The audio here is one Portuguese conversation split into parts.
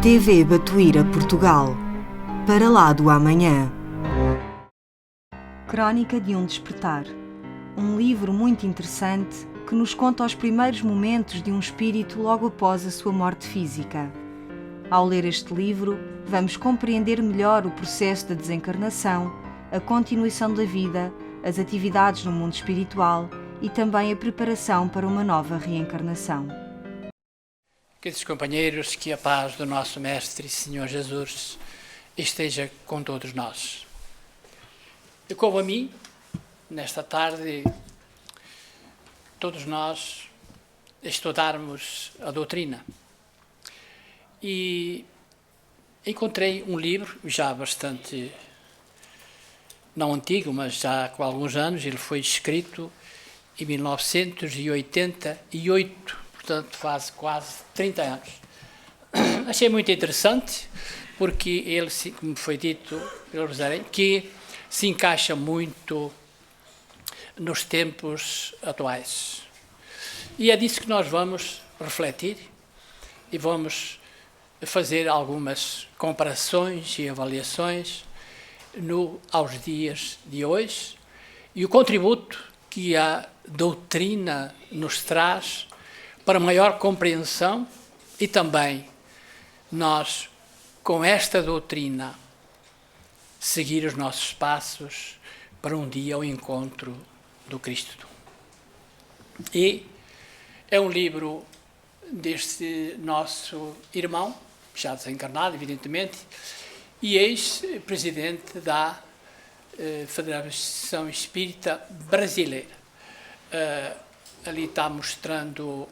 TV Batuíra Portugal. Para lá do amanhã. Crónica de um despertar. Um livro muito interessante que nos conta os primeiros momentos de um espírito logo após a sua morte física. Ao ler este livro, vamos compreender melhor o processo da desencarnação, a continuação da vida, as atividades no mundo espiritual e também a preparação para uma nova reencarnação. Queridos companheiros, que a paz do nosso Mestre e Senhor Jesus esteja com todos nós. E como a mim, nesta tarde, todos nós estudarmos a doutrina. E encontrei um livro, já bastante, não antigo, mas já com alguns anos. Ele foi escrito em 1988, portanto faz quase 30 anos. Achei muito interessante, porque ele, como foi dito pelo Rosário, que se encaixa muito nos tempos atuais. E é disso que nós vamos refletir e vamos fazer algumas comparações e avaliações aos dias de hoje e o contributo que a doutrina nos traz para maior compreensão e também nós, com esta doutrina, seguir os nossos passos para um dia ao encontro do Cristo. E é um livro deste nosso irmão, já desencarnado, evidentemente, e ex-presidente da Federação Espírita Brasileira. Ali está mostrando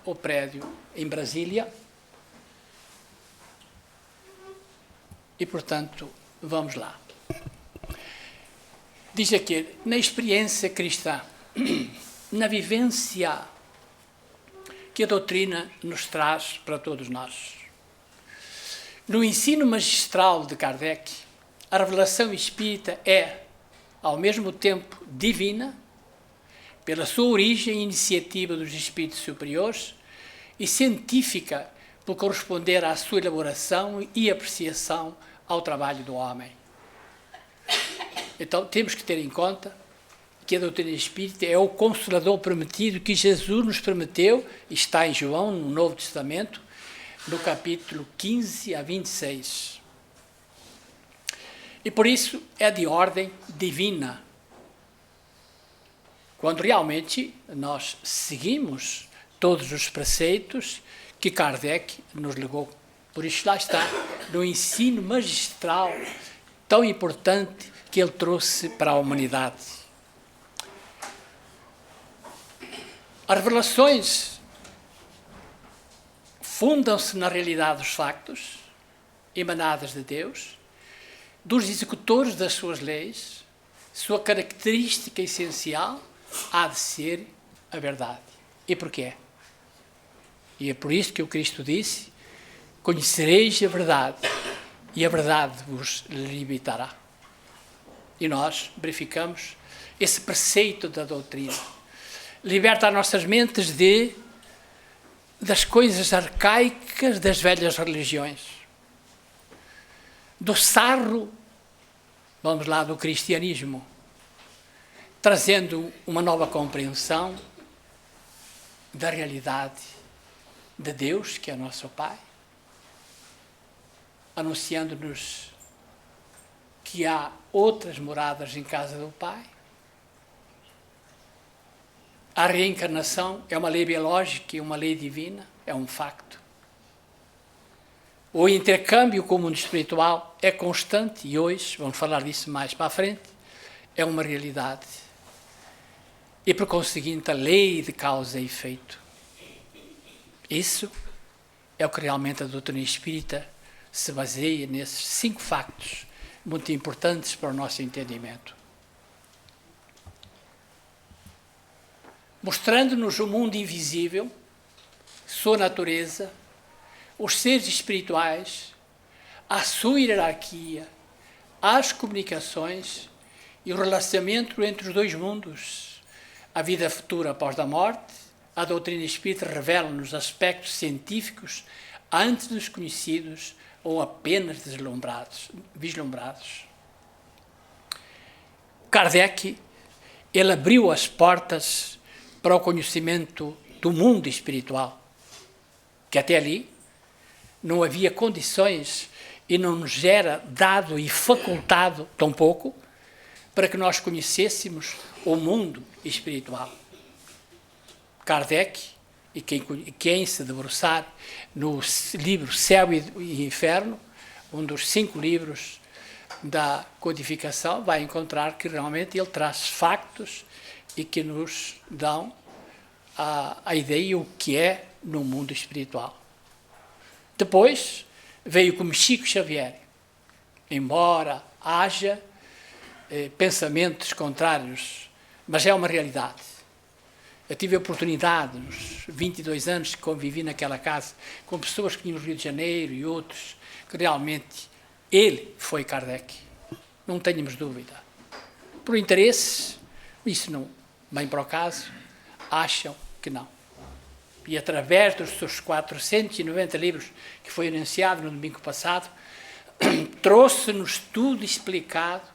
o prédio em Brasília. E, portanto, vamos lá. Diz aqui, na experiência cristã, na vivência que a doutrina nos traz para todos nós. No ensino magistral de Kardec, a revelação espírita é, ao mesmo tempo, divina, pela sua origem e iniciativa dos espíritos superiores, e científica, por corresponder à sua elaboração e apreciação ao trabalho do homem. Então, temos que ter em conta que a doutrina espírita é o Consolador prometido que Jesus nos prometeu, está em João, no Novo Testamento, no capítulo 15 a 26. E por isso é de ordem divina. Quando realmente nós seguimos todos os preceitos que Kardec nos legou. Por isso lá está, no ensino magistral tão importante que ele trouxe para a humanidade. As revelações fundam-se na realidade dos factos, emanadas de Deus, dos executores das suas leis. Sua característica essencial há de ser a verdade. E porquê? E é por isso que o Cristo disse: conhecereis a verdade, e a verdade vos libertará. E nós verificamos esse preceito da doutrina. Liberta as nossas mentes das coisas arcaicas das velhas religiões. Do sarro, vamos lá, do cristianismo, trazendo uma nova compreensão da realidade de Deus, que é nosso Pai, anunciando-nos que há outras moradas em casa do Pai. A reencarnação é uma lei biológica e uma lei divina, é um facto. O intercâmbio com o mundo espiritual é constante e hoje, vamos falar disso mais para a frente, é uma realidade. E por conseguinte a lei de causa e efeito. Isso é o que realmente a doutrina espírita se baseia nesses 5 factos muito importantes para o nosso entendimento. Mostrando-nos o mundo invisível, sua natureza, os seres espirituais, a sua hierarquia, as comunicações e o relacionamento entre os dois mundos, a vida futura após a morte. A doutrina espírita revela-nos aspectos científicos antes dos conhecidos ou apenas vislumbrados. Kardec, ele abriu as portas para o conhecimento do mundo espiritual, que até ali não havia condições e não nos era dado e facultado, tampouco, para que nós conhecêssemos o mundo espiritual. Kardec, e quem se debruçar no livro Céu e Inferno, um dos 5 livros da codificação, vai encontrar que realmente ele traz factos e que nos dão a ideia o que é no mundo espiritual. Depois veio como Chico Xavier, embora haja pensamentos contrários, mas é uma realidade. Eu tive a oportunidade, nos 22 anos que convivi naquela casa, com pessoas que vinham do Rio de Janeiro e outros, que realmente ele foi Kardec. Não tenhamos dúvida. Por interesse, isso não vem para o caso, acham que não. E através dos seus 490 livros, que foi anunciado no domingo passado, trouxe-nos tudo explicado,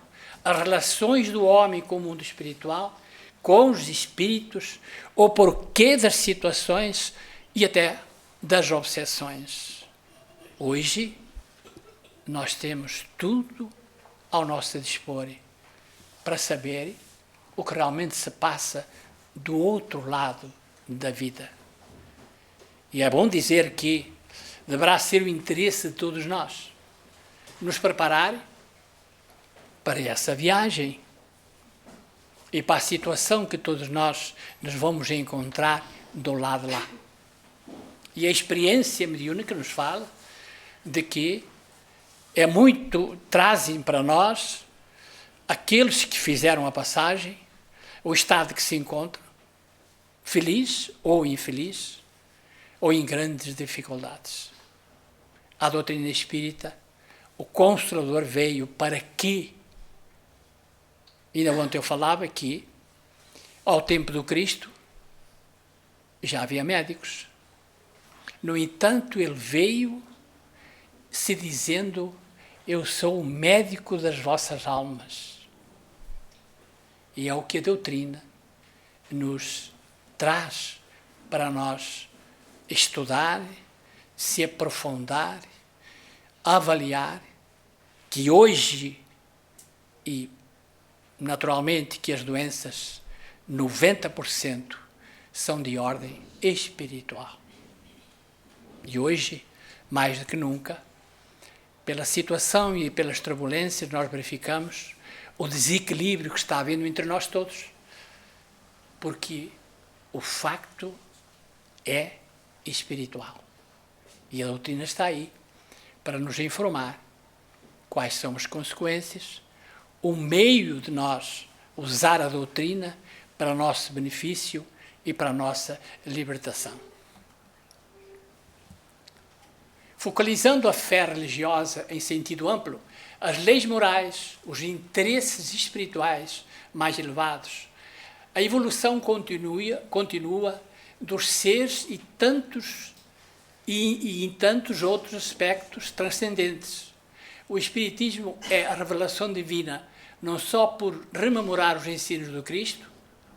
as relações do homem com o mundo espiritual, com os espíritos, o porquê das situações e até das obsessões. Hoje, nós temos tudo ao nosso dispor para saber o que realmente se passa do outro lado da vida. E é bom dizer que deverá ser o interesse de todos nós nos preparar para essa viagem e para a situação que todos nós nos vamos encontrar do lado de lá. E a experiência mediúnica nos fala de que é muito, trazem para nós aqueles que fizeram a passagem, o estado que se encontram, feliz ou infeliz, ou em grandes dificuldades. A doutrina espírita, o Consolador veio para que, ainda ontem eu falava que, ao tempo do Cristo, já havia médicos. No entanto, ele veio se dizendo: eu sou o médico das vossas almas. E é o que a doutrina nos traz para nós estudar, se aprofundar, avaliar, que hoje, e naturalmente que as doenças, 90% são de ordem espiritual. E hoje, mais do que nunca, pela situação e pelas turbulências, nós verificamos o desequilíbrio que está havendo entre nós todos. Porque o facto é espiritual. E a doutrina está aí para nos informar quais são as consequências, o meio de nós usar a doutrina para o nosso benefício e para a nossa libertação. Focalizando a fé religiosa em sentido amplo, as leis morais, os interesses espirituais mais elevados, a evolução continua dos seres e em tantos outros aspectos transcendentes. O Espiritismo é a revelação divina, não só por rememorar os ensinos do Cristo,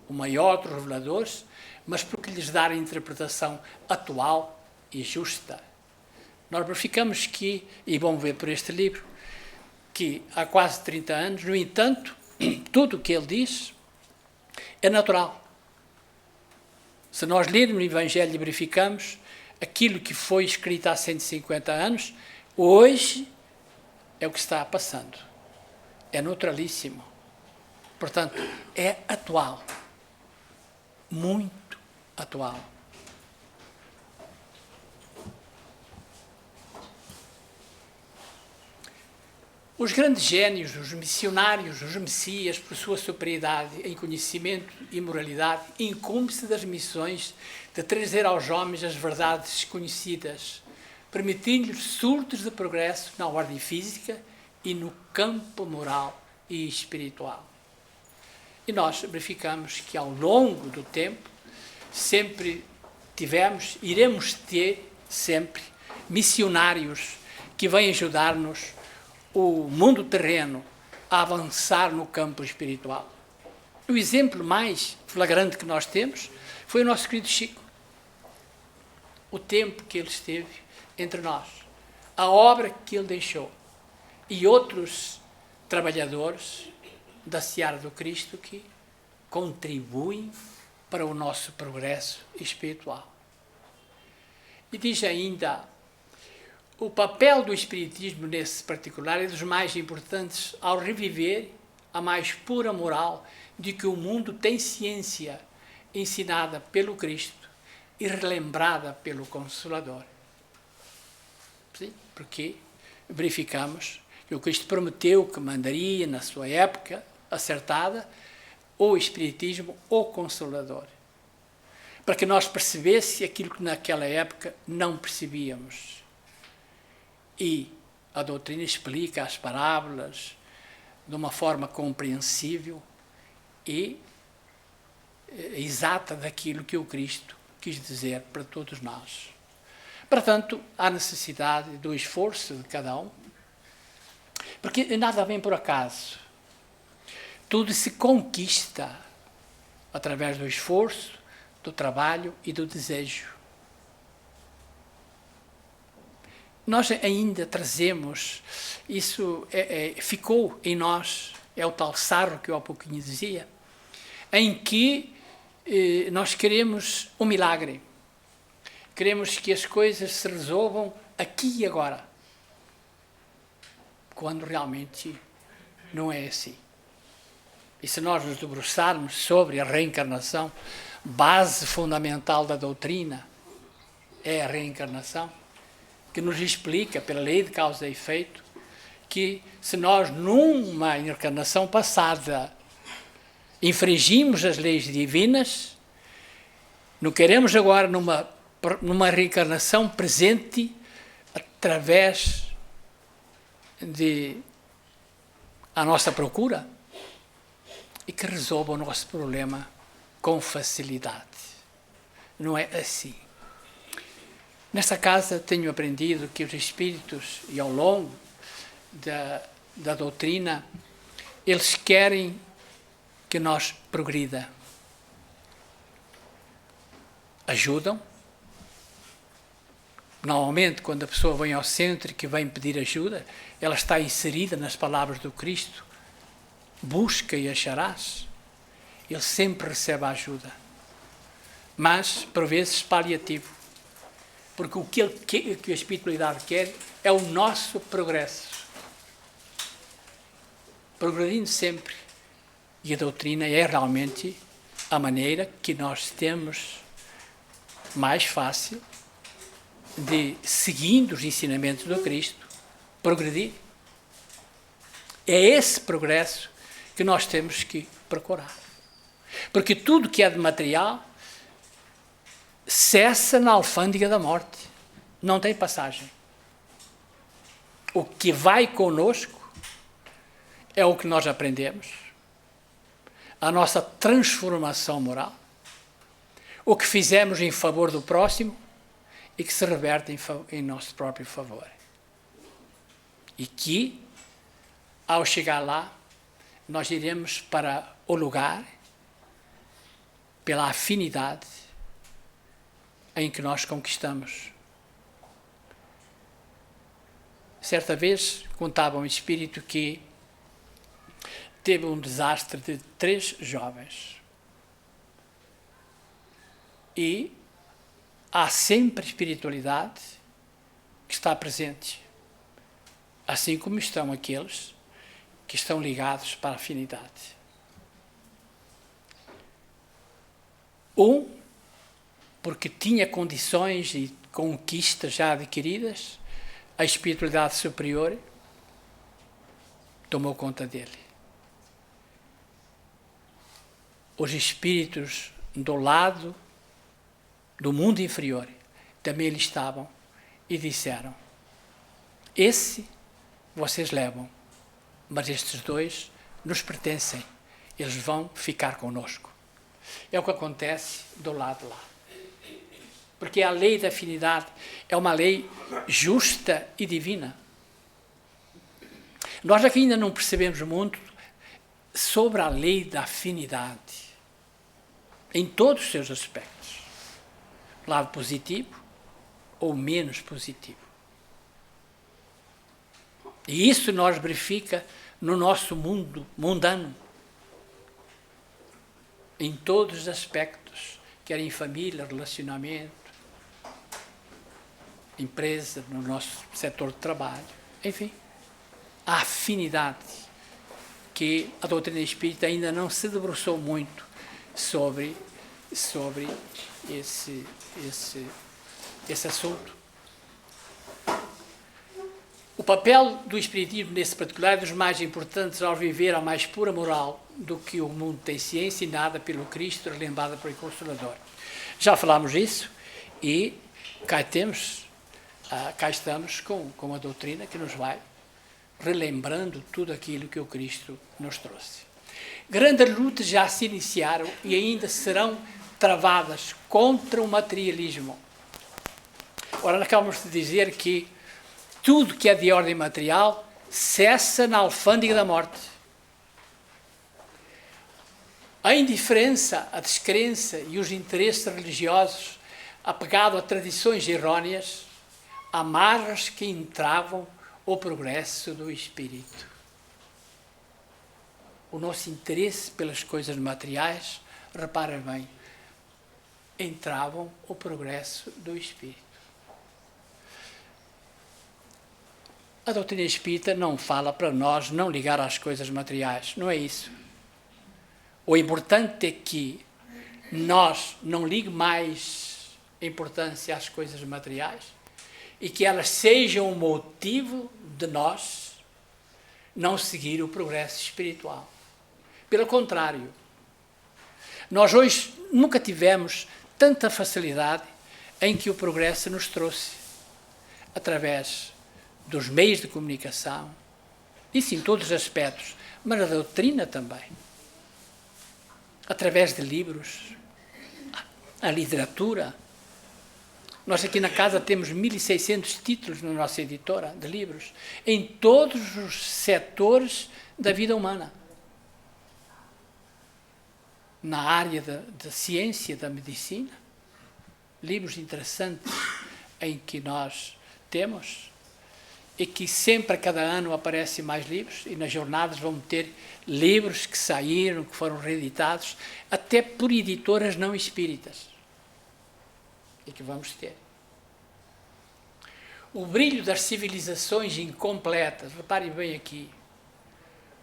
o maior dos reveladores, mas porque lhes dá a interpretação atual e justa. Nós verificamos que, e vamos ver por este livro, que há quase 30 anos, no entanto, tudo o que ele diz é natural. Se nós lermos o Evangelho e verificamos aquilo que foi escrito há 150 anos, hoje é o que está passando. É naturalíssimo. Portanto, é atual. Muito atual. Os grandes génios, os missionários, os messias, por sua superioridade em conhecimento e moralidade, incumbe-se das missões de trazer aos homens as verdades conhecidas, permitindo-lhes surtos de progresso na ordem física e no campo moral e espiritual. E nós verificamos que ao longo do tempo sempre tivemos, iremos ter sempre missionários que vêm ajudar-nos, o mundo terreno, a avançar no campo espiritual. O exemplo mais flagrante que nós temos foi o nosso querido Chico. O tempo que ele esteve entre nós, a obra que ele deixou e outros trabalhadores da seara do Cristo que contribuem para o nosso progresso espiritual. E diz ainda, o papel do Espiritismo nesse particular é dos mais importantes ao reviver a mais pura moral de que o mundo tem ciência ensinada pelo Cristo e relembrada pelo Consolador. Sim, porque verificamos que o Cristo prometeu que mandaria na sua época acertada o Espiritismo, o Consolador, para que nós percebesse aquilo que naquela época não percebíamos. E a doutrina explica as parábolas de uma forma compreensível e exata daquilo que o Cristo quis dizer para todos nós. Portanto, há necessidade do esforço de cada um, porque nada vem por acaso. Tudo se conquista através do esforço, do trabalho e do desejo. Nós ainda trazemos, isso ficou em nós, é o tal sarro que eu há pouquinho dizia, em que nós queremos um milagre. Queremos que as coisas se resolvam aqui e agora, quando realmente não é assim. E se nós nos debruçarmos sobre a reencarnação, base fundamental da doutrina é a reencarnação, que nos explica, pela lei de causa e efeito, que se nós, numa encarnação passada, infringimos as leis divinas, não queremos agora, numa reencarnação presente, através de a nossa procura, e que resolva o nosso problema com facilidade. Não é assim. Nesta casa tenho aprendido que os espíritos, e ao longo da doutrina, eles querem que nós progrida. Ajudam. Normalmente, quando a pessoa vem ao centro e que vem pedir ajuda, ela está inserida nas palavras do Cristo. Busca e acharás. Ele sempre recebe a ajuda. Mas, por vezes, paliativo. Porque o que a espiritualidade quer é o nosso progresso. Progredindo sempre. E a doutrina é realmente a maneira que nós temos mais fácil de, seguindo os ensinamentos do Cristo, progredir. É esse progresso que nós temos que procurar. Porque tudo que é de material cessa na alfândega da morte. Não tem passagem. O que vai conosco é o que nós aprendemos, a nossa transformação moral, o que fizemos em favor do próximo e que se reverte em nosso próprio favor. E que, ao chegar lá, nós iremos para o lugar pela afinidade em que nós conquistamos. Certa vez contava um espírito que teve um desastre de 3 jovens. E há sempre espiritualidade que está presente, assim como estão aqueles que estão ligados para a afinidade. Um, porque tinha condições e conquistas já adquiridas, a espiritualidade superior tomou conta dele. Os espíritos do lado do mundo inferior também lhe estavam e disseram: esse vocês levam, mas estes 2 nos pertencem, eles vão ficar conosco. É o que acontece do lado lá. Porque a lei da afinidade é uma lei justa e divina. Nós aqui ainda não percebemos muito sobre a lei da afinidade, em todos os seus aspectos, lado positivo ou menos positivo. E isso nós verifica no nosso mundo mundano, em todos os aspectos, quer em família, relacionamento, empresa, no nosso setor de trabalho, enfim, a afinidade que a doutrina espírita ainda não se debruçou muito sobre esse assunto. O papel do espiritismo, nesse particular, é dos mais importantes ao viver a mais pura moral do que o mundo tem ciência, ensinada pelo Cristo, relembrada pelo Consolador. Já falámos isso e cá estamos com a doutrina que nos vai relembrando tudo aquilo que o Cristo nos trouxe. Grandes lutas já se iniciaram e ainda serão travadas contra o materialismo. Ora, acabamos de dizer que tudo que é de ordem material cessa na alfândega da morte. A indiferença, a descrença e os interesses religiosos apegados a tradições errôneas, amarras que entravam o progresso do espírito. O nosso interesse pelas coisas materiais, reparem bem, entravam o progresso do espírito. A doutrina espírita não fala para nós não ligar às coisas materiais, não é isso. O importante é que nós não liguemos mais importância às coisas materiais e que elas sejam o motivo de nós não seguir o progresso espiritual. Pelo contrário, nós hoje nunca tivemos tanta facilidade em que o progresso nos trouxe, através dos meios de comunicação, isso em todos os aspectos, mas a doutrina também, através de livros, a literatura. Nós aqui na casa temos 1.600 títulos na nossa editora de livros, em todos os setores da vida humana. Na área da ciência, da medicina, livros interessantes em que nós temos, e que sempre, a cada ano, aparecem mais livros, e nas jornadas vamos ter livros que saíram, que foram reeditados, até por editoras não espíritas, e que vamos ter. O brilho das civilizações incompletas, reparem bem aqui,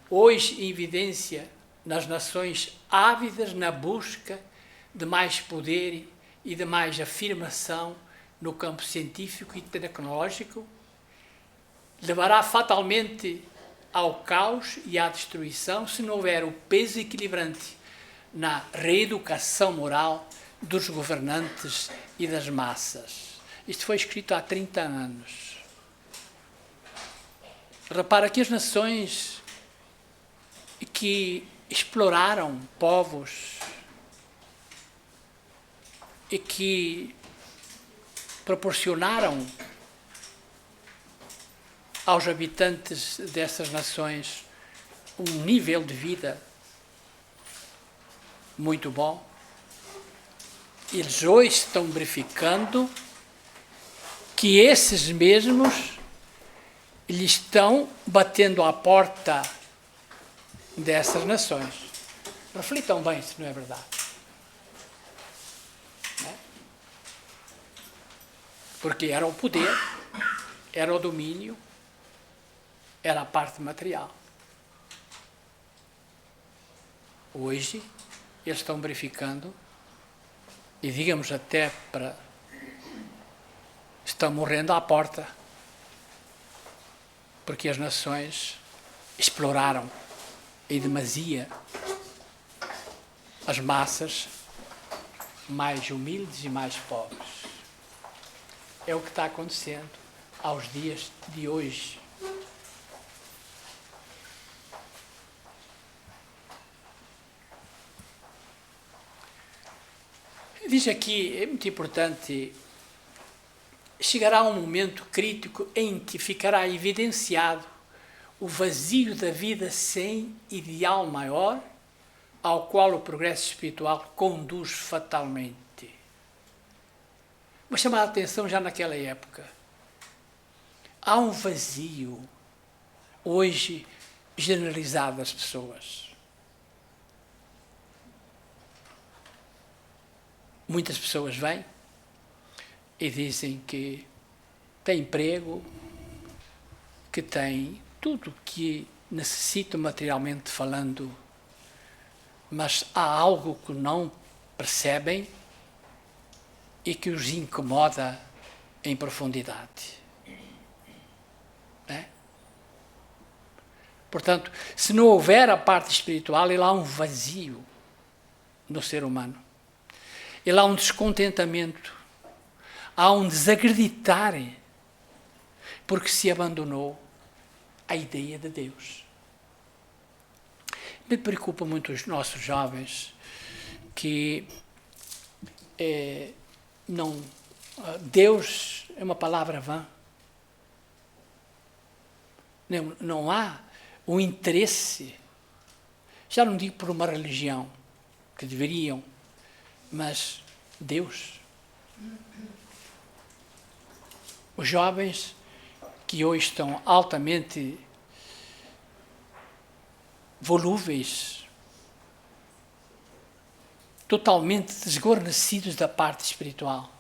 hoje em evidência nas nações ávidas na busca de mais poder e de mais afirmação no campo científico e tecnológico, levará fatalmente ao caos e à destruição se não houver o peso equilibrante na reeducação moral dos governantes e das massas. Isto foi escrito há 30 anos. Repara que as nações que exploraram povos e que proporcionaram aos habitantes dessas nações um nível de vida muito bom, eles hoje estão verificando que esses mesmos lhes estão batendo à porta dessas nações. Reflitam bem se não é verdade. Não é? Porque era o poder, era o domínio, era a parte material. Hoje, eles estão verificando, e digamos até estão morrendo à porta, porque as nações exploraram em demasia as massas mais humildes e mais pobres. É o que está acontecendo aos dias de hoje. Diz aqui, é muito importante chegará um momento crítico em que ficará evidenciado o vazio da vida sem ideal maior, ao qual o progresso espiritual conduz fatalmente. Mas chamar a atenção já naquela época. Há um vazio, hoje, generalizado das pessoas. Muitas pessoas vêm e dizem que têm emprego, que têm tudo o que necessitam materialmente falando, mas há algo que não percebem e que os incomoda em profundidade. É? Portanto, se não houver a parte espiritual, ele há um vazio no ser humano. Ele há um descontentamento, há um desacreditar, porque se abandonou a ideia de Deus. Me preocupa muito os nossos jovens que Deus é uma palavra vã. Não há um interesse, já não digo por uma religião, que deveriam, mas Deus. Os jovens que hoje estão altamente volúveis, totalmente desguarnecidos da parte espiritual.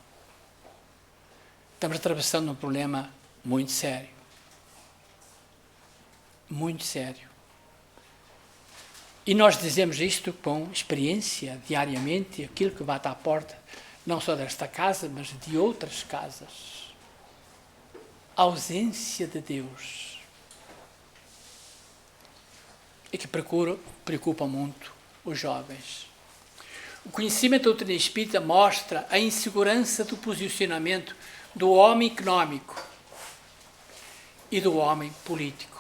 Estamos atravessando um problema muito sério. Muito sério. E nós dizemos isto com experiência, diariamente, aquilo que bate à porta, não só desta casa, mas de outras casas. A ausência de Deus. E que preocupa muito os jovens. O conhecimento da doutrina espírita mostra a insegurança do posicionamento do homem económico e do homem político.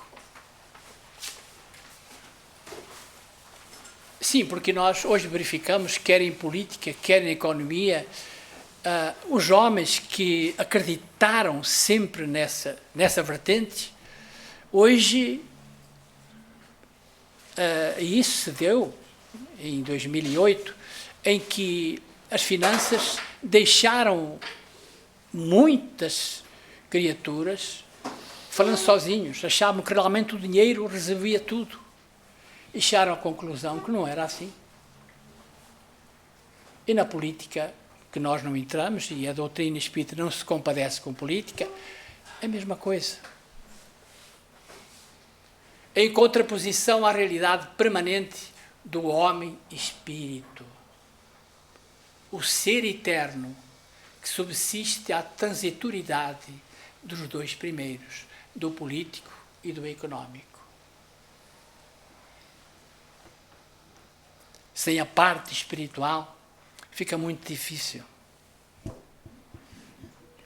Sim, porque nós hoje verificamos, quer em política, quer em economia, os homens que acreditaram sempre nessa vertente, hoje, e isso se deu em 2008, em que as finanças deixaram muitas criaturas falando sozinhos, achavam que realmente o dinheiro resolvia tudo. E chegaram à conclusão que não era assim. E na política, que nós não entramos, e a doutrina espírita não se compadece com política, é a mesma coisa. Em contraposição à realidade permanente do homem espírito. O ser eterno que subsiste à transitoriedade dos dois primeiros, do político e do económico. Sem a parte espiritual, fica muito difícil.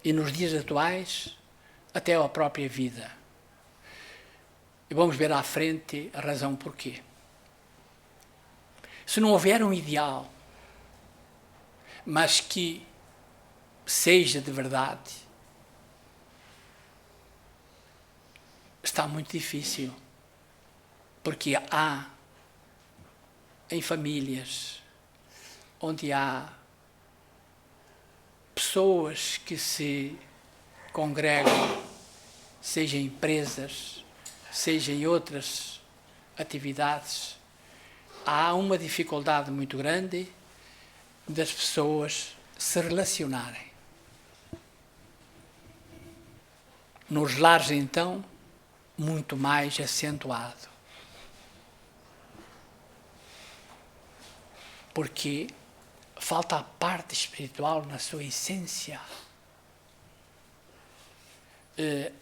E nos dias atuais, até a própria vida. E vamos ver à frente a razão porquê. Se não houver um ideal, mas que seja de verdade, está muito difícil. Porque há em famílias onde há pessoas que se congregam, seja em empresas, seja em outras atividades, há uma dificuldade muito grande das pessoas se relacionarem. Nos lares, então, muito mais acentuado. Porque falta a parte espiritual na sua essência.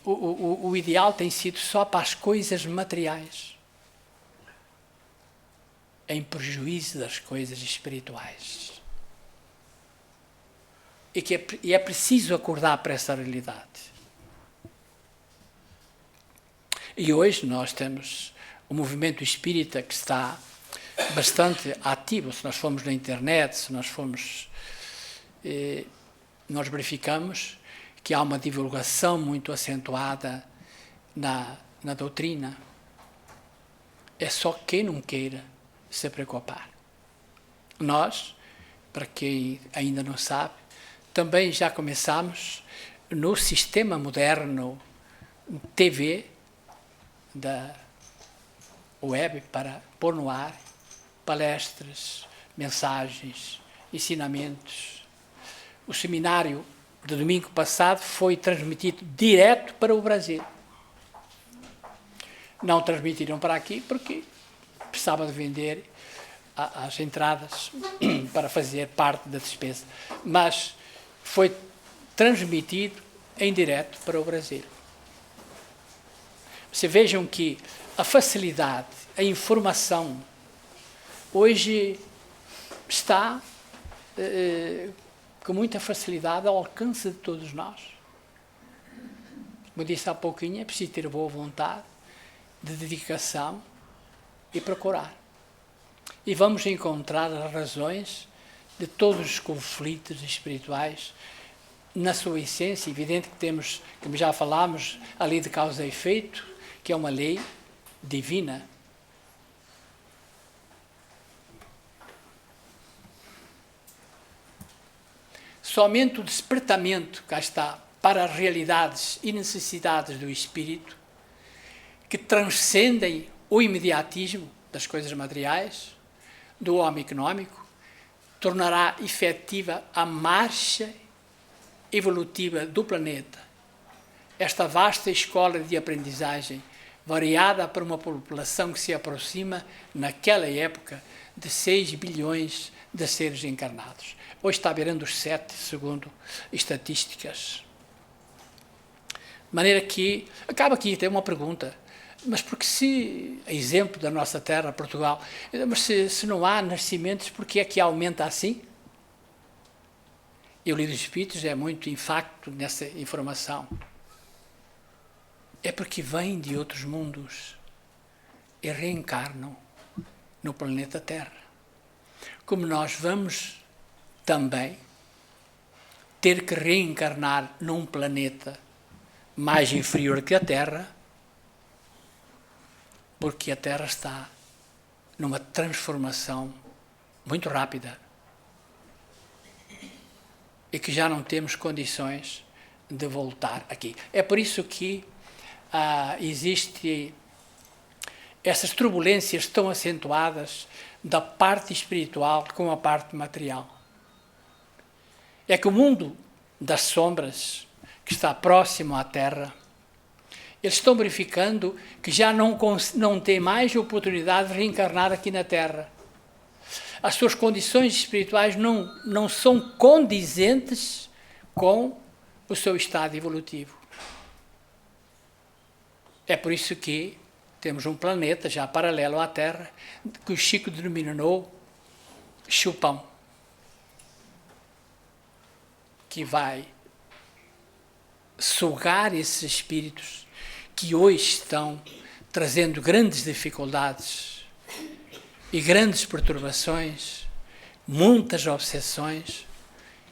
O ideal tem sido só para as coisas materiais, em prejuízo das coisas espirituais. E é preciso acordar para essa realidade. E hoje nós temos o movimento espírita que está bastante ativo. Se nós formos na internet, se nós formos, nós verificamos que há uma divulgação muito acentuada na doutrina. É só quem não queira se preocupar. Nós, para quem ainda não sabe, também já começamos no sistema moderno TV da web para pôr no ar palestras, mensagens, ensinamentos. O seminário de domingo passado foi transmitido direto para o Brasil. Não transmitiram para aqui porque precisava de vender as entradas para fazer parte da despesa. Mas foi transmitido em direto para o Brasil. Vocês vejam que a facilidade, a informação, hoje está com muita facilidade ao alcance de todos nós. Como disse há pouquinho, é preciso ter boa vontade, de dedicação e procurar. E vamos encontrar as razões de todos os conflitos espirituais na sua essência. Evidente que temos, como já falámos, a lei de causa e efeito, que é uma lei divina. Somente o despertamento, cá está, para as realidades e necessidades do espírito, que transcendem o imediatismo das coisas materiais, do homem económico, tornará efetiva a marcha evolutiva do planeta. Esta vasta escola de aprendizagem, variada por uma população que se aproxima, naquela época, de 6 bilhões de seres encarnados. Hoje está beirando os 7, segundo estatísticas. De maneira que, acaba aqui, tem uma pergunta. Mas porque se, a exemplo da nossa terra, Portugal, mas se não há nascimentos, por que é que aumenta assim? E o Livro dos Espíritos é muito enfático nessa informação. É porque vêm de outros mundos e reencarnam no planeta Terra. Como nós vamos também ter que reencarnar num planeta mais inferior que a Terra, porque a Terra está numa transformação muito rápida e que já não temos condições de voltar aqui. É por isso que existem essas turbulências tão acentuadas da parte espiritual com a parte material. É que o mundo das sombras, que está próximo à Terra, eles estão verificando que já não têm mais oportunidade de reencarnar aqui na Terra. As suas condições espirituais não são condizentes com o seu estado evolutivo. É por isso que temos um planeta já paralelo à Terra, que o Chico denominou Chupão, que vai sugar esses espíritos que hoje estão trazendo grandes dificuldades e grandes perturbações, muitas obsessões,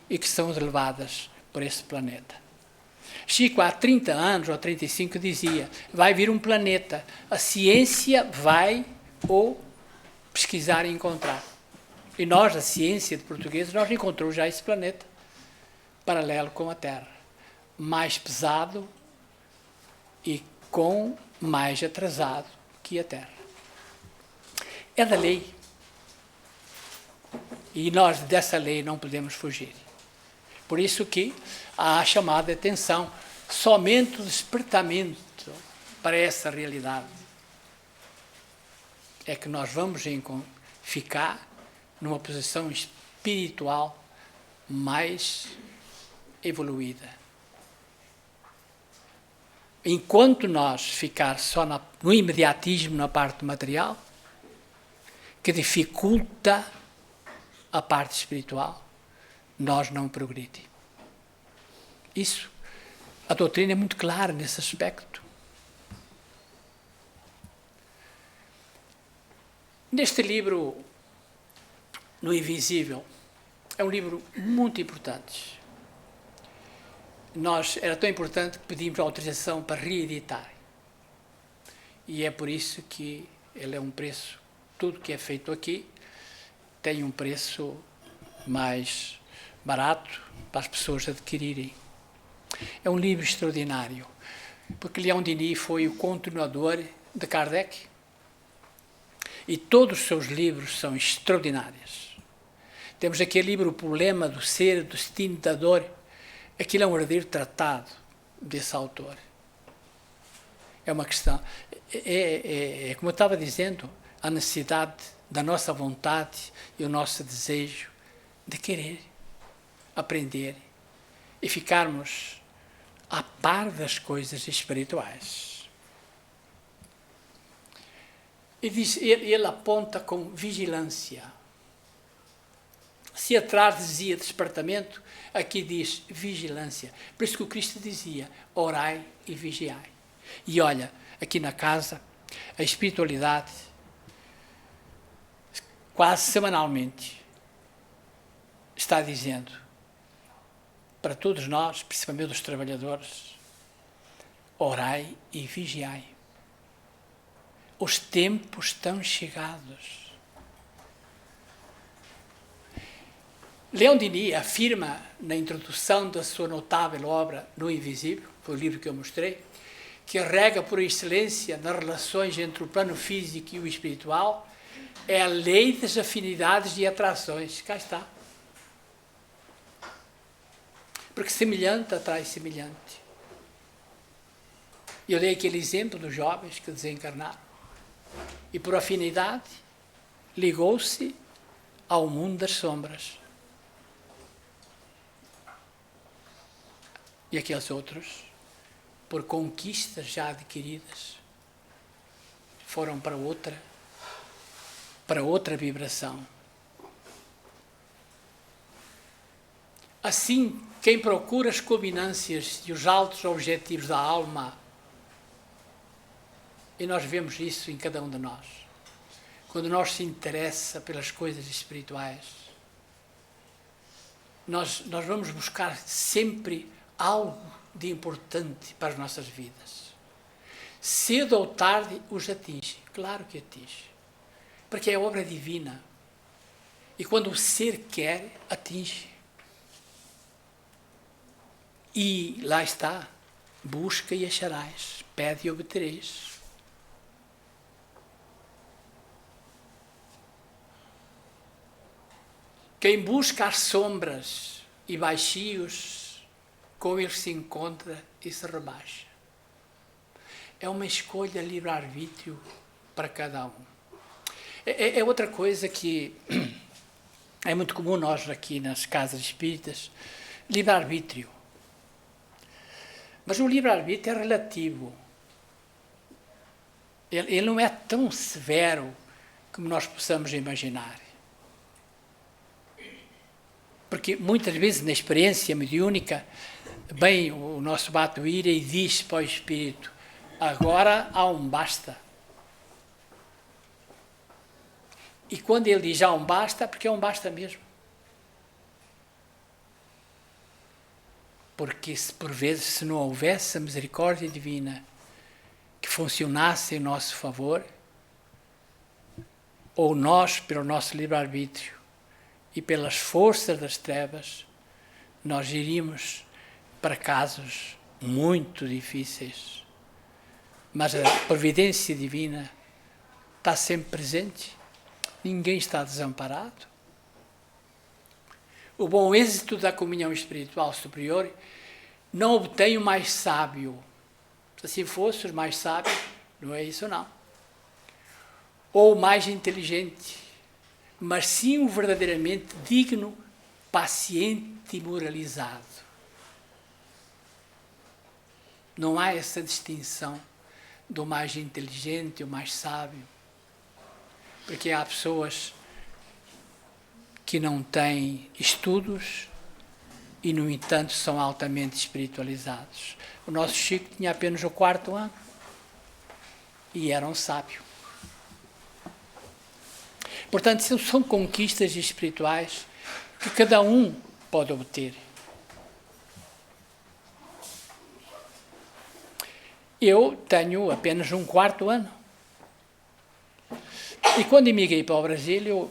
e que são levadas por esse planeta. Chico, há 30 anos ou 35, dizia: vai vir um planeta, a ciência vai o pesquisar e encontrar. E nós, a ciência de portugueses, nós encontramos já esse planeta, paralelo com a Terra, mais pesado e com mais atrasado que a Terra. É da lei. E nós dessa lei não podemos fugir. Por isso que há a chamada atenção, somente o despertamento para essa realidade é que nós vamos ficar numa posição espiritual mais evoluída. Enquanto nós ficar só no imediatismo na parte material, que dificulta a parte espiritual, nós não progredimos. Isso, a doutrina é muito clara nesse aspecto. Neste livro, No Invisível, é um livro muito importante. era tão importante que pedimos autorização para reeditar. E é por isso que ele é um preço, tudo que é feito aqui tem um preço mais barato para as pessoas adquirirem. É um livro extraordinário, porque Leon Denis foi o continuador de Kardec e todos os seus livros são extraordinários. Temos aqui o livro O Problema do Ser, do Destino, da Dor. Aquilo é um verdadeiro tratado desse autor. É uma questão, como eu estava dizendo, a necessidade da nossa vontade e o nosso desejo de querer aprender e ficarmos a par das coisas espirituais. E ele aponta com vigilância. Se atrás dizia despertamento, aqui diz vigilância. Por isso que o Cristo dizia, orai e vigiai. E olha, aqui na casa, a espiritualidade, quase semanalmente, está dizendo, para todos nós, principalmente os trabalhadores, orai e vigiai. Os tempos estão chegados. Leon Denis afirma, na introdução da sua notável obra No Invisível, foi o livro que eu mostrei, que a regra por excelência nas relações entre o plano físico e o espiritual é a lei das afinidades e atrações. Cá está. Porque semelhante atrai semelhante. Eu dei aquele exemplo dos jovens que desencarnaram. E por afinidade, ligou-se ao mundo das sombras. E aqueles outros, por conquistas já adquiridas, foram para outra vibração. Assim, quem procura as culminâncias e os altos objetivos da alma, e nós vemos isso em cada um de nós, quando nós se interessa pelas coisas espirituais, nós vamos buscar sempre algo de importante para as nossas vidas. Cedo ou tarde os atinge, claro que atinge, porque é obra divina. E quando o ser quer, atinge. E lá está, busca e acharás, pede e obtereis. Quem busca as sombras e baixios, com ele se encontra e se rebaixa. É uma escolha livre-arbítrio para cada um. É outra coisa que é muito comum nós aqui nas casas espíritas, livre-arbítrio. Mas o livre-arbítrio é relativo. Ele não é tão severo como nós possamos imaginar. Porque muitas vezes na experiência mediúnica, bem o nosso batuíra e diz para o espírito, agora há um basta. E quando ele diz há um basta, porque é um basta mesmo. Porque se por vezes se não houvesse a misericórdia divina que funcionasse em nosso favor, ou nós, pelo nosso livre-arbítrio e pelas forças das trevas, nós iríamos para casos muito difíceis. Mas a providência divina está sempre presente. Ninguém está desamparado. O bom êxito da comunhão espiritual superior não obtém o mais sábio. Se assim fosse, o mais sábio, não é isso não. Ou o mais inteligente, mas sim o verdadeiramente digno, paciente e moralizado. Não há essa distinção do mais inteligente e o mais sábio. Porque há pessoas que não têm estudos e, no entanto, são altamente espiritualizados. O nosso Chico tinha apenas o 4º ano e era um sábio. Portanto, são conquistas espirituais que cada um pode obter. Eu tenho apenas um quarto ano. E quando emigrei para o Brasil, eu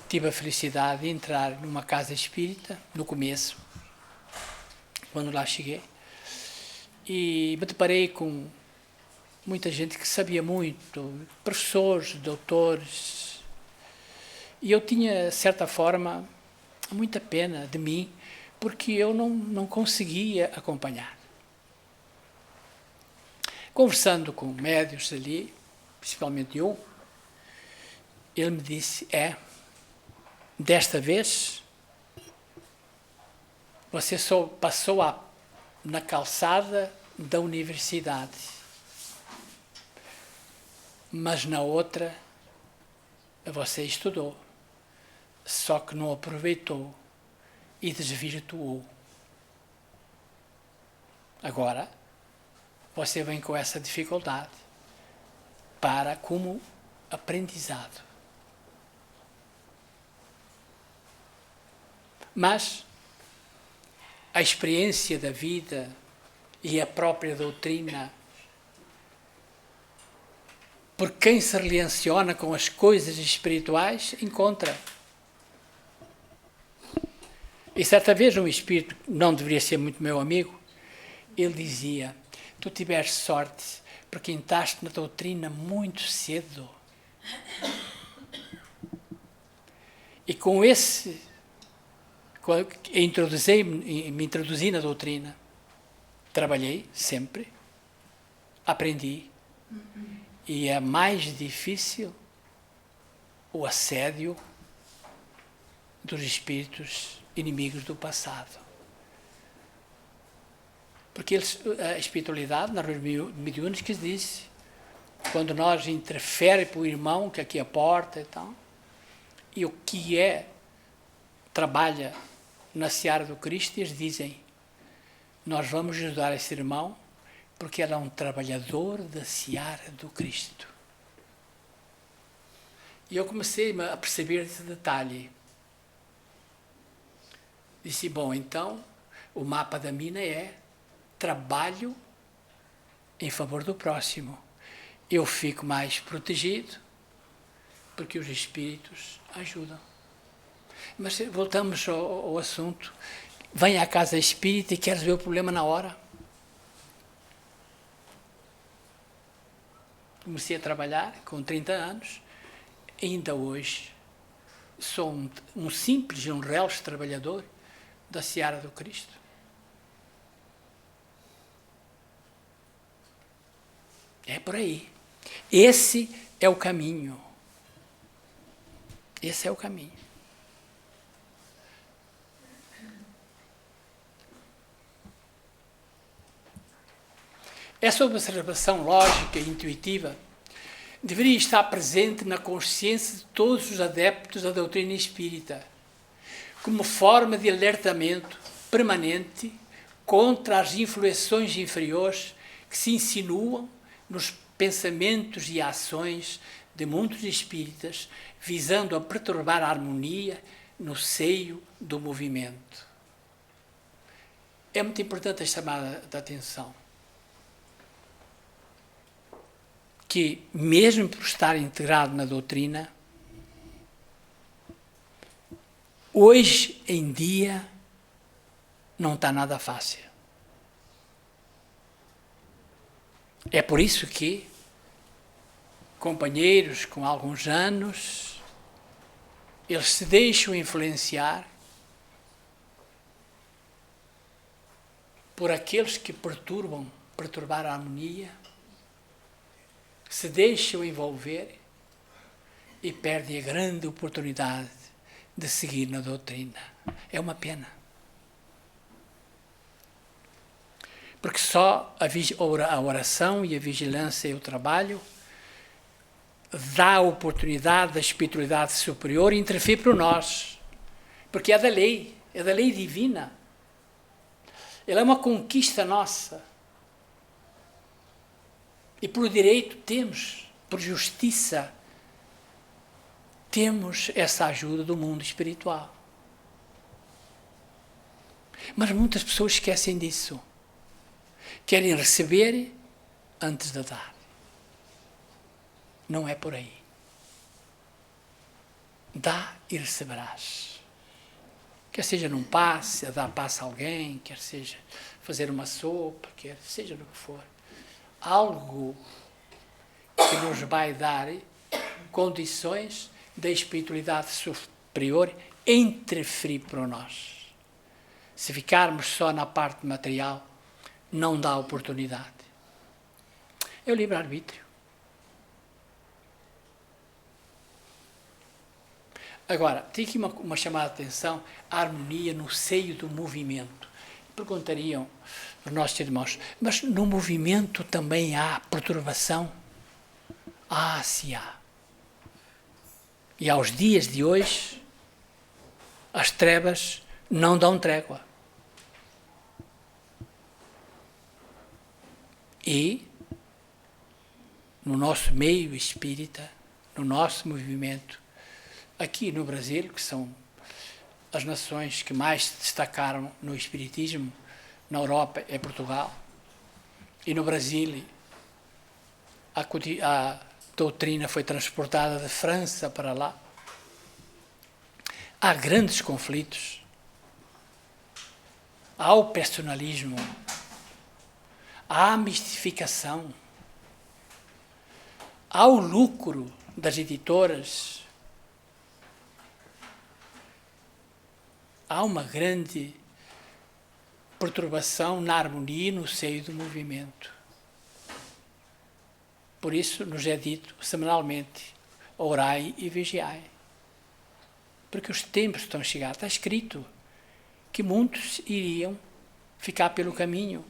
tive a felicidade de entrar numa casa espírita, no começo, quando lá cheguei, e me deparei com muita gente que sabia muito, professores, doutores, e eu tinha, de certa forma, muita pena de mim, porque eu não conseguia acompanhar. Conversando com médios ali, principalmente eu, ele me disse, desta vez, você só passou na calçada da universidade, mas na outra você estudou, só que não aproveitou e desvirtuou. Agora, você vem com essa dificuldade para como aprendizado. Mas a experiência da vida e a própria doutrina, por quem se relaciona com as coisas espirituais, encontra. E certa vez um espírito, não deveria ser muito meu amigo, ele dizia, tu tiveste sorte porque entraste na doutrina muito cedo. E com esse, me introduzi na doutrina, trabalhei sempre, aprendi, e é mais difícil o assédio dos espíritos inimigos do passado. Porque a espiritualidade, nas reuniões mediúnicas, diz, quando nós interfere para o irmão, que aqui é a porta e tal, e o que trabalha na seara do Cristo, eles dizem, nós vamos ajudar esse irmão, porque ele é um trabalhador da seara do Cristo. E eu comecei a perceber esse detalhe. Disse, bom, então, o mapa da mina é trabalho em favor do próximo. Eu fico mais protegido, porque os espíritos ajudam. Mas voltamos ao assunto. Vem à casa espírita e quer resolver o problema na hora. Comecei a trabalhar com 30 anos, ainda hoje sou um simples, um relso trabalhador da seara do Cristo. É por aí. Esse é o caminho. Esse é o caminho. Essa observação lógica e intuitiva deveria estar presente na consciência de todos os adeptos da doutrina espírita, como forma de alertamento permanente contra as influências inferiores que se insinuam nos pensamentos e ações de muitos espíritas, visando a perturbar a harmonia no seio do movimento. É muito importante a chamada de atenção que, mesmo por estar integrado na doutrina, hoje em dia não está nada fácil. É por isso que companheiros com alguns anos, eles se deixam influenciar por aqueles que perturbar a harmonia, se deixam envolver e perdem a grande oportunidade de seguir na doutrina. É uma pena. Porque só a oração e a vigilância e o trabalho dá a oportunidade da espiritualidade superior interferir por nós. Porque é da lei divina. Ela é uma conquista nossa. E por direito temos, por justiça, temos essa ajuda do mundo espiritual. Mas muitas pessoas esquecem disso. querem receber antes de dar. Não é por aí. Dá e receberás. Quer seja num passe, a dar passe a alguém, quer seja fazer uma sopa, quer seja no que for. Algo que nos vai dar condições da espiritualidade superior interferir para nós. Se ficarmos só na parte material, não dá oportunidade. É o livre-arbítrio. Agora, tem aqui uma chamada de atenção, a harmonia no seio do movimento. Perguntariam os nossos irmãos, mas no movimento também há perturbação? Ah, sim há. E aos dias de hoje, as trevas não dão trégua. E, no nosso meio espírita, no nosso movimento, aqui no Brasil, que são as nações que mais se destacaram no espiritismo, na Europa é Portugal, e no Brasil a doutrina foi transportada da França para lá. Há grandes conflitos, há o personalismo, há a mistificação, há o lucro das editoras, há uma grande perturbação na harmonia e no seio do movimento. Por isso nos é dito semanalmente, orai e vigiai. Porque os tempos estão chegados. Está escrito que muitos iriam ficar pelo caminho.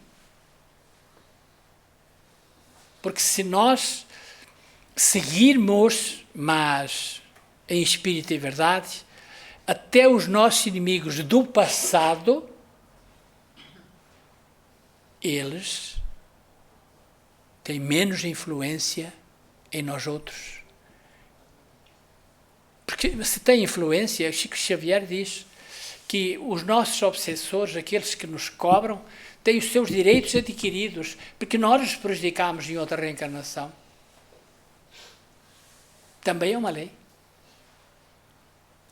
Porque se nós seguirmos, mas em espírito e verdade, até os nossos inimigos do passado, eles têm menos influência em nós outros. Porque se tem influência, Chico Xavier diz que os nossos obsessores, aqueles que nos cobram, têm os seus direitos adquiridos, porque nós os prejudicamos em outra reencarnação. Também é uma lei.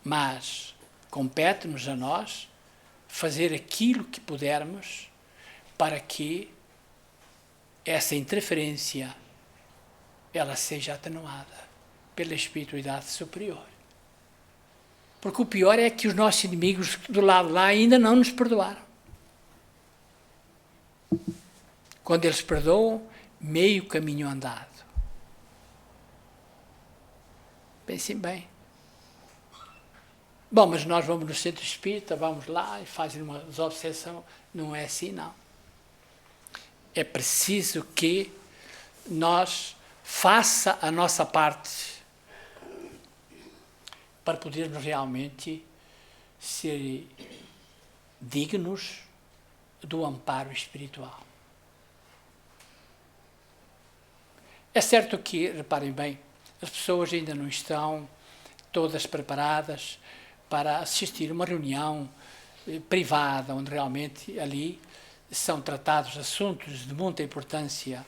Mas compete-nos a nós fazer aquilo que pudermos para que essa interferência ela seja atenuada pela espiritualidade superior. Porque o pior é que os nossos inimigos do lado lá ainda não nos perdoaram. Quando eles perdoam, meio caminho andado. Pensem bem. Bom, mas nós vamos no centro espírita, vamos lá e fazem uma desobsessão. Não é assim, não. É preciso que nós faça a nossa parte para podermos realmente ser dignos do amparo espiritual. É certo que, reparem bem, as pessoas ainda não estão todas preparadas para assistir a uma reunião privada, onde realmente ali são tratados assuntos de muita importância,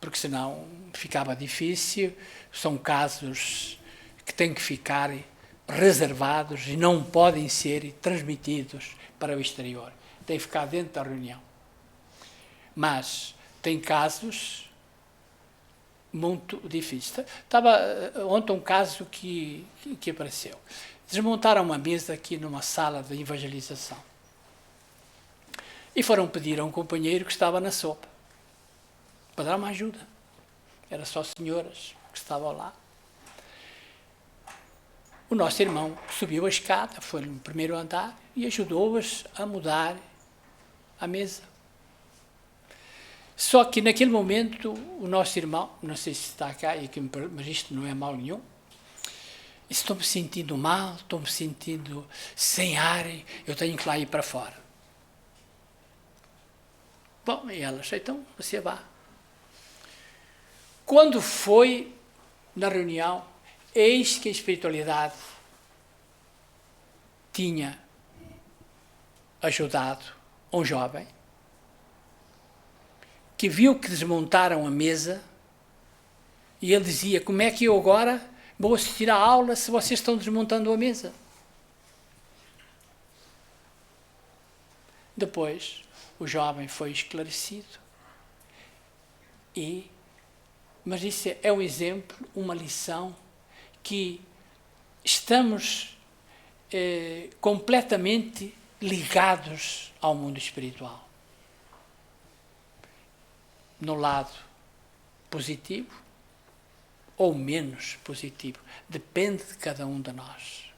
porque senão ficava difícil, são casos que têm que ficar reservados e não podem ser transmitidos para o exterior, têm que ficar dentro da reunião. Mas tem casos muito difíceis. Estava ontem um caso que apareceu. Desmontaram uma mesa aqui numa sala de evangelização e foram pedir a um companheiro que estava na sopa para dar uma ajuda. Era só senhoras que estavam lá. O nosso irmão subiu a escada, foi no primeiro andar e ajudou-as a mudar a mesa. Só que naquele momento o nosso irmão, não sei se está cá, mas isto não é mal nenhum, estou-me sentindo mal, estou-me sentindo sem ar, eu tenho que lá ir para fora. Bom, e elas, então você vá. Quando foi na reunião, eis que a espiritualidade tinha ajudado um jovem que viu que desmontaram a mesa e ele dizia: como é que eu agora vou assistir à aula se vocês estão desmontando a mesa? Depois, o jovem foi esclarecido. Mas isso é um exemplo, uma lição, que estamos completamente ligados ao mundo espiritual. No lado positivo ou menos positivo. Depende de cada um de nós.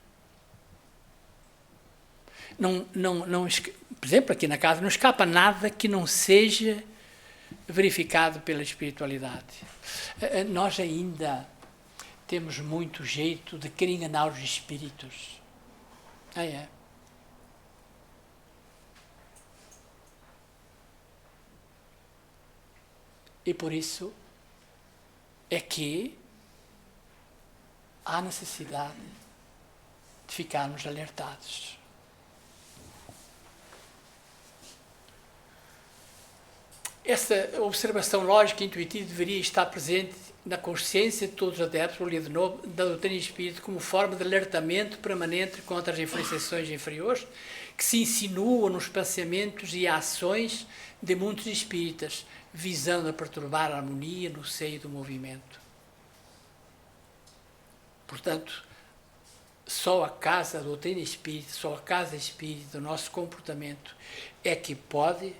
Por exemplo, aqui na casa não escapa nada que não seja verificado pela espiritualidade. Nós ainda temos muito jeito de querer enganar os espíritos. É. E por isso é que há necessidade de ficarmos alertados. Esta observação lógica e intuitiva deveria estar presente na consciência de todos os adeptos, vou ler de novo, da doutrina espírita como forma de alertamento permanente contra as influenciações inferiores que se insinuam nos pensamentos e ações de muitos espíritas, visando a perturbar a harmonia no seio do movimento. Portanto, só a casa da doutrina espírita, só a casa espírita do nosso comportamento é que pode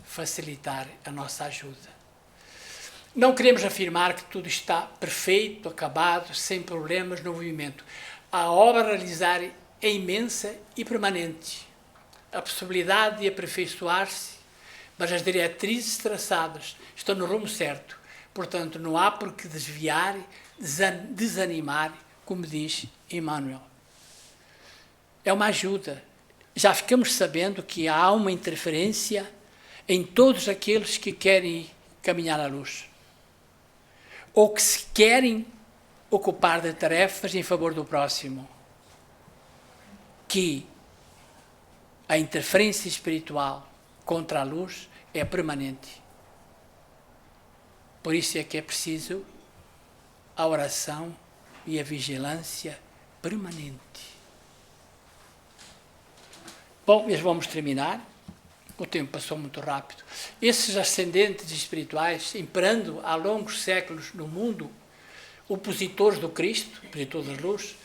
facilitar a nossa ajuda. Não queremos afirmar que tudo está perfeito, acabado, sem problemas no movimento. A obra a realizar é imensa e permanente. A possibilidade de aperfeiçoar-se, mas as diretrizes traçadas estão no rumo certo. Portanto, não há por que desviar, desanimar, como diz Emmanuel. É uma ajuda. Já ficamos sabendo que há uma interferência em todos aqueles que querem caminhar à luz, ou que se querem ocupar de tarefas em favor do próximo, que a interferência espiritual contra a luz é permanente. Por isso é que é preciso a oração e a vigilância permanente. Bom, mas vamos terminar. O tempo passou muito rápido. Esses ascendentes espirituais, imperando há longos séculos no mundo, opositores do Cristo, opositores da luz,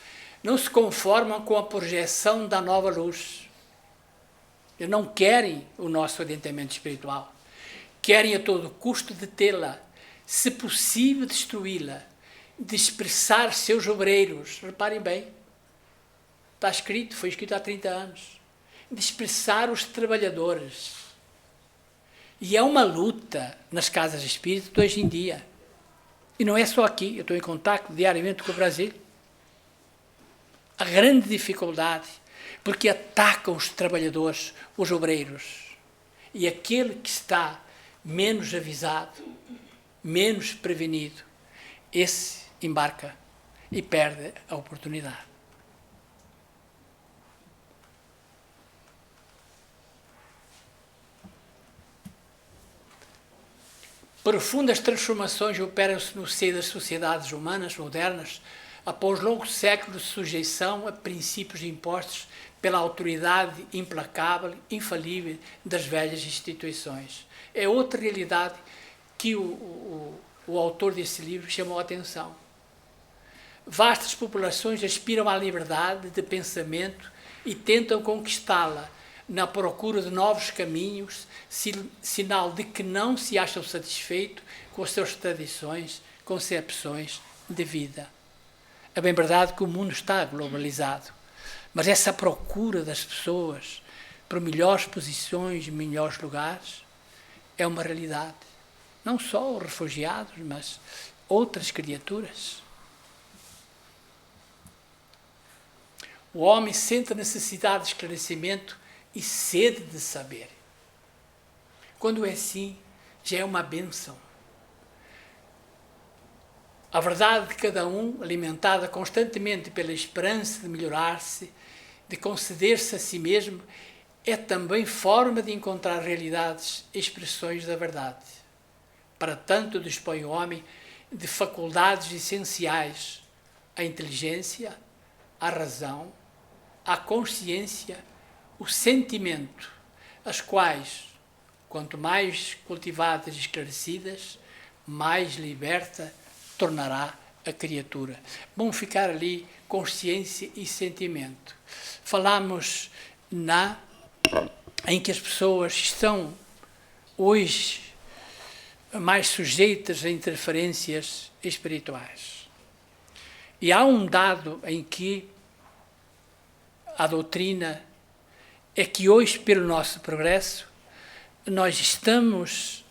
não se conformam com a projeção da nova luz. Eles não querem o nosso adiantamento espiritual. Querem a todo custo detê-la, se possível destruí-la, dispersar seus obreiros. Reparem bem, está escrito, foi escrito há 30 anos. Dispersar os trabalhadores. E é uma luta nas casas espíritas de hoje em dia. E não é só aqui, eu estou em contato diariamente com o Brasil. A grande dificuldade, porque atacam os trabalhadores, os obreiros. E aquele que está menos avisado, menos prevenido, esse embarca e perde a oportunidade. Profundas transformações operam-se no seio das sociedades humanas modernas após longos séculos de sujeição a princípios impostos pela autoridade implacável, infalível das velhas instituições. É outra realidade que o autor desse livro chamou a atenção. Vastas populações aspiram à liberdade de pensamento e tentam conquistá-la na procura de novos caminhos, sinal de que não se acham satisfeitos com as suas tradições, concepções de vida. É bem verdade que o mundo está globalizado, mas essa procura das pessoas por melhores posições, melhores lugares, é uma realidade. Não só os refugiados, mas outras criaturas. O homem sente a necessidade de esclarecimento e sede de saber. Quando é assim, já é uma bênção. A verdade de cada um, alimentada constantemente pela esperança de melhorar-se, de conceder-se a si mesmo, é também forma de encontrar realidades e expressões da verdade. Para tanto dispõe o homem de faculdades essenciais: a inteligência, a razão, a consciência, o sentimento, as quais, quanto mais cultivadas e esclarecidas, mais liberta tornará a criatura. Bom ficar ali consciência e sentimento. Falamos em que as pessoas estão hoje mais sujeitas a interferências espirituais. E há um dado em que a doutrina é que hoje, pelo nosso progresso, nós estamos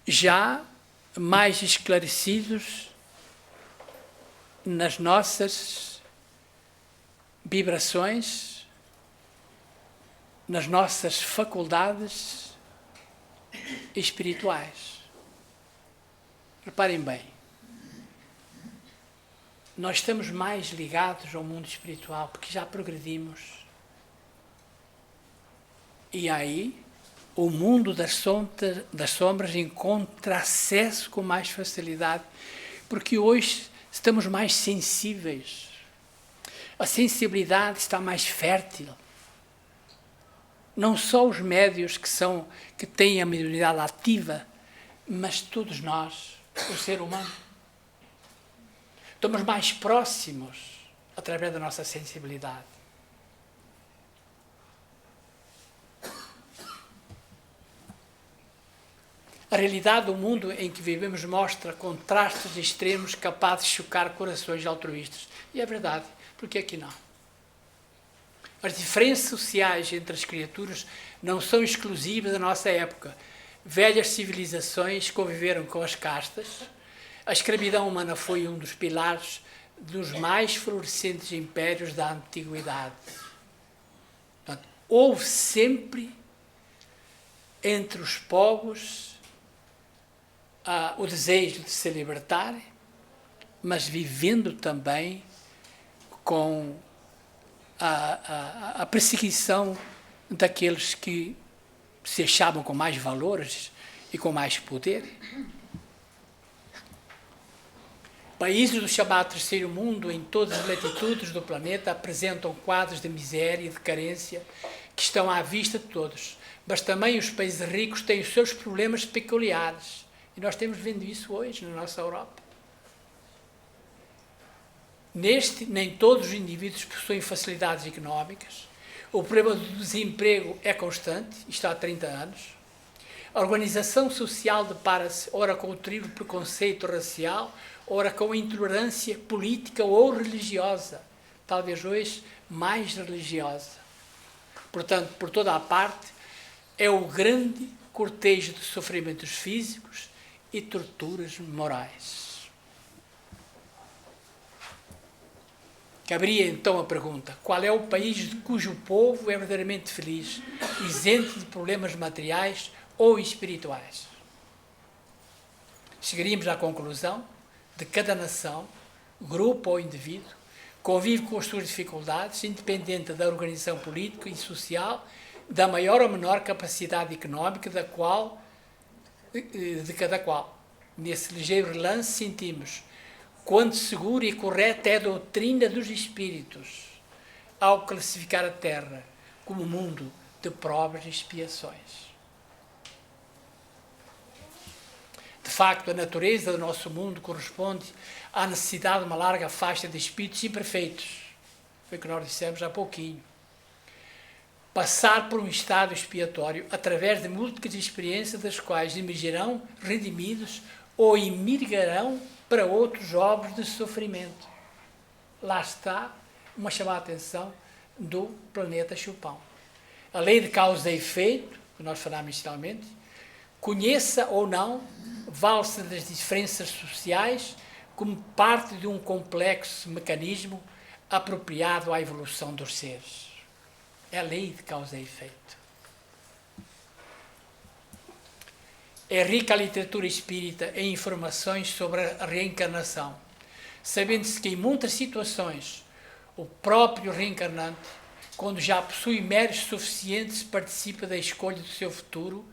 já mais esclarecidos nas nossas vibrações, nas nossas faculdades espirituais. Reparem bem, nós estamos mais ligados ao mundo espiritual porque já progredimos. E aí, o mundo das sombras encontra acesso com mais facilidade, porque hoje estamos mais sensíveis. A sensibilidade está mais fértil. Não só os médios que têm a mediunidade ativa, mas todos nós, o ser humano. Estamos mais próximos através da nossa sensibilidade. A realidade do mundo em que vivemos mostra contrastes extremos capazes de chocar corações altruístas. E é verdade, porque aqui não. As diferenças sociais entre as criaturas não são exclusivas da nossa época. Velhas civilizações conviveram com as castas. A escravidão humana foi um dos pilares dos mais florescentes impérios da antiguidade. Portanto, houve sempre entre os povos o desejo de se libertar, mas vivendo também com a perseguição daqueles que se achavam com mais valores e com mais poder. Países do chamado terceiro mundo, em todas as latitudes do planeta, apresentam quadros de miséria e de carência que estão à vista de todos. Mas também os países ricos têm os seus problemas peculiares. E nós temos vendo isso hoje na nossa Europa. Nem todos os indivíduos possuem facilidades económicas. O problema do desemprego é constante, está há 30 anos. A organização social depara-se ora com o terrível preconceito racial, ora com a intolerância política ou religiosa, talvez hoje mais religiosa. Portanto, por toda a parte, é o grande cortejo de sofrimentos físicos e torturas morais. Caberia então a pergunta: qual é o país cujo povo é verdadeiramente feliz, isento de problemas materiais ou espirituais? Chegaríamos à conclusão de que cada nação, grupo ou indivíduo convive com as suas dificuldades, independente da organização política e social, da maior ou menor capacidade económica de cada qual. Nesse ligeiro relance sentimos quanto segura e correta é a doutrina dos espíritos ao classificar a Terra como mundo de provas e expiações. De facto, a natureza do nosso mundo corresponde à necessidade de uma larga faixa de espíritos imperfeitos. Foi o que nós dissemos há pouquinho. Passar por um estado expiatório através de múltiplas experiências das quais emergirão redimidos ou emigrarão para outros ovos de sofrimento. Lá está uma chamada atenção do planeta Chupão. A lei de causa e efeito, que nós falámos inicialmente, conheça ou não, vale-se das diferenças sociais como parte de um complexo mecanismo apropriado à evolução dos seres. É a lei de causa e efeito. É rica a literatura espírita em informações sobre a reencarnação, sabendo-se que em muitas situações o próprio reencarnante quando já possui méritos suficientes, participa da escolha do seu futuro,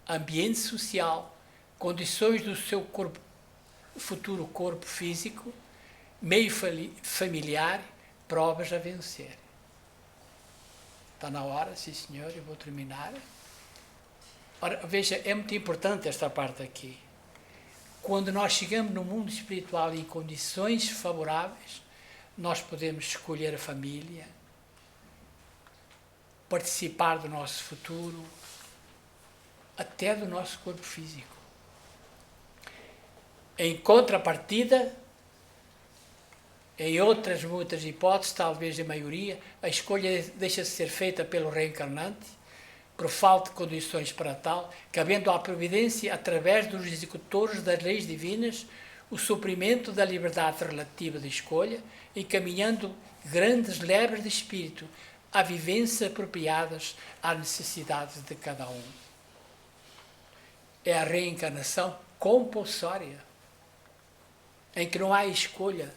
ambiente social, condições do seu futuro corpo físico, meio familiar, provas a vencer. Está na hora, sim senhor, eu vou terminar. Ora, veja, é muito importante esta parte aqui. Quando nós chegamos no mundo espiritual em condições favoráveis, nós podemos escolher a família, participar do nosso futuro, até do nosso corpo físico. Em contrapartida, em outras muitas hipóteses, talvez a maioria, a escolha deixa de ser feita pelo reencarnante, por falta de condições para tal, cabendo à providência, através dos executores das leis divinas, o suprimento da liberdade relativa de escolha, encaminhando grandes levas de espírito a vivências apropriadas às necessidades de cada um. É a reencarnação compulsória, em que não há escolha.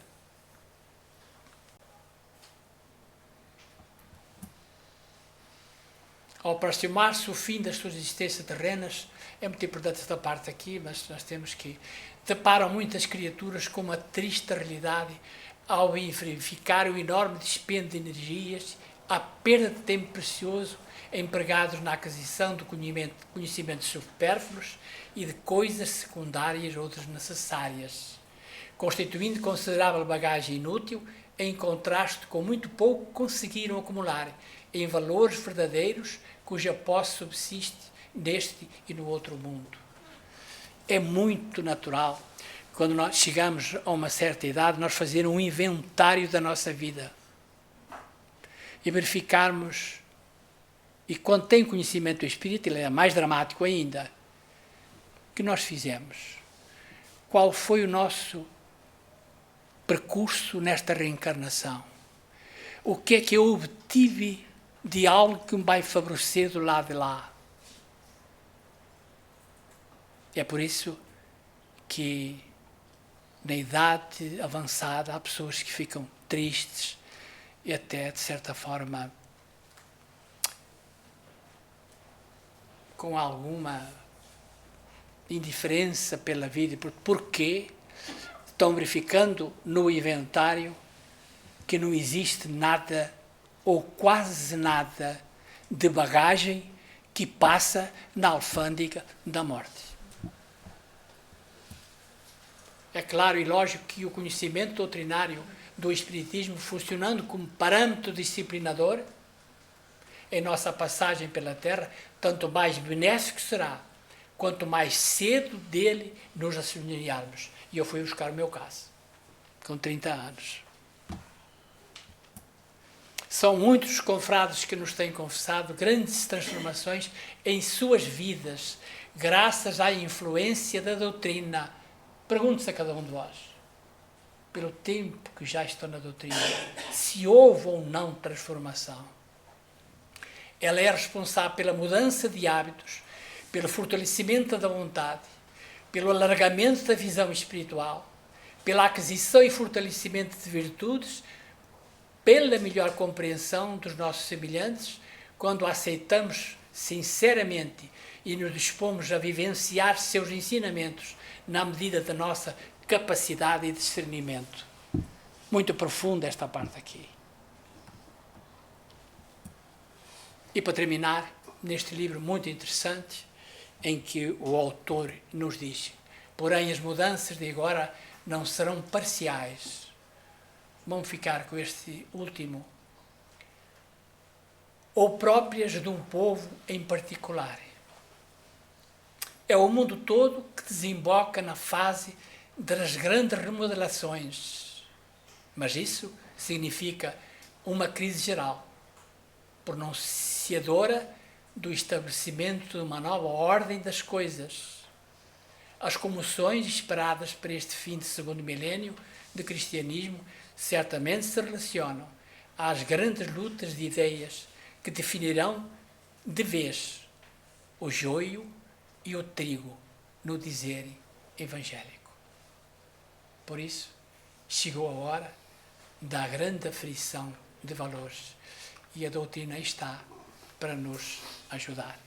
Ao aproximar-se o fim das suas existências terrenas, é muito importante esta parte aqui, mas nós temos que deparam muitas criaturas com uma triste realidade ao verificar o enorme dispêndio de energias, a perda de tempo precioso empregados na aquisição de conhecimentos supérfluos e de coisas secundárias outras necessárias, constituindo considerável bagagem inútil em contraste com muito pouco conseguiram acumular em valores verdadeiros cuja posse subsiste neste e no outro mundo. É muito natural, quando nós chegamos a uma certa idade, nós fazermos um inventário da nossa vida e verificarmos, e quando tem conhecimento do Espírito, ele é mais dramático ainda, que nós fizemos. Qual foi o nosso percurso nesta reencarnação? O que é que eu obtive de algo que me vai favorecer do lado de lá? É por isso que na idade avançada há pessoas que ficam tristes e até, de certa forma, com alguma indiferença pela vida. Porque estão verificando no inventário que não existe nada ou quase nada de bagagem que passa na alfândega da morte. É claro e lógico que o conhecimento doutrinário do Espiritismo, funcionando como parâmetro disciplinador em nossa passagem pela Terra, tanto mais benéfico será, quanto mais cedo dele nos assemelharmos. E eu fui buscar o meu caso, com 30 anos. São muitos os confrades que nos têm confessado grandes transformações em suas vidas, graças à influência da doutrina. Pergunte-se a cada um de vós, pelo tempo que já estão na doutrina, se houve ou não transformação. Ela é responsável pela mudança de hábitos, pelo fortalecimento da vontade, pelo alargamento da visão espiritual, pela aquisição e fortalecimento de virtudes, pela melhor compreensão dos nossos semelhantes, quando aceitamos sinceramente e nos dispomos a vivenciar seus ensinamentos na medida da nossa capacidade e discernimento. Muito profunda esta parte aqui. E para terminar, neste livro muito interessante, em que o autor nos diz: porém as mudanças de agora não serão parciais. Vamos ficar com este último. Ou próprias de um povo em particular. É o mundo todo que desemboca na fase das grandes remodelações. Mas isso significa uma crise geral, pronunciadora do estabelecimento de uma nova ordem das coisas. As comoções esperadas para este fim de segundo milénio de cristianismo certamente se relacionam às grandes lutas de ideias que definirão de vez o joio e o trigo no dizer evangélico. Por isso, chegou a hora da grande aflição de valores e a doutrina está para nos ajudar.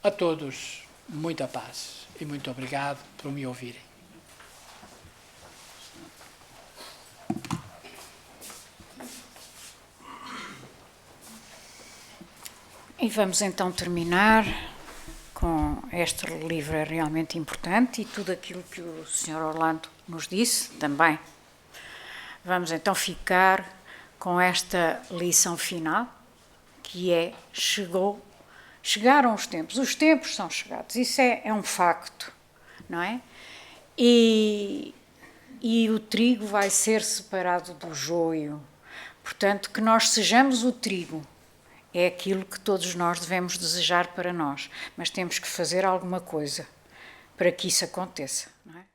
A todos, muita paz e muito obrigado por me ouvirem. E vamos então terminar com este livro, é realmente importante, e tudo aquilo que o Sr. Orlando nos disse também. Vamos então ficar com esta lição final, que é: chegaram os tempos são chegados, isso é um facto, não é? E o trigo vai ser separado do joio, portanto, que nós sejamos o trigo. É aquilo que todos nós devemos desejar para nós, mas temos que fazer alguma coisa para que isso aconteça, não é?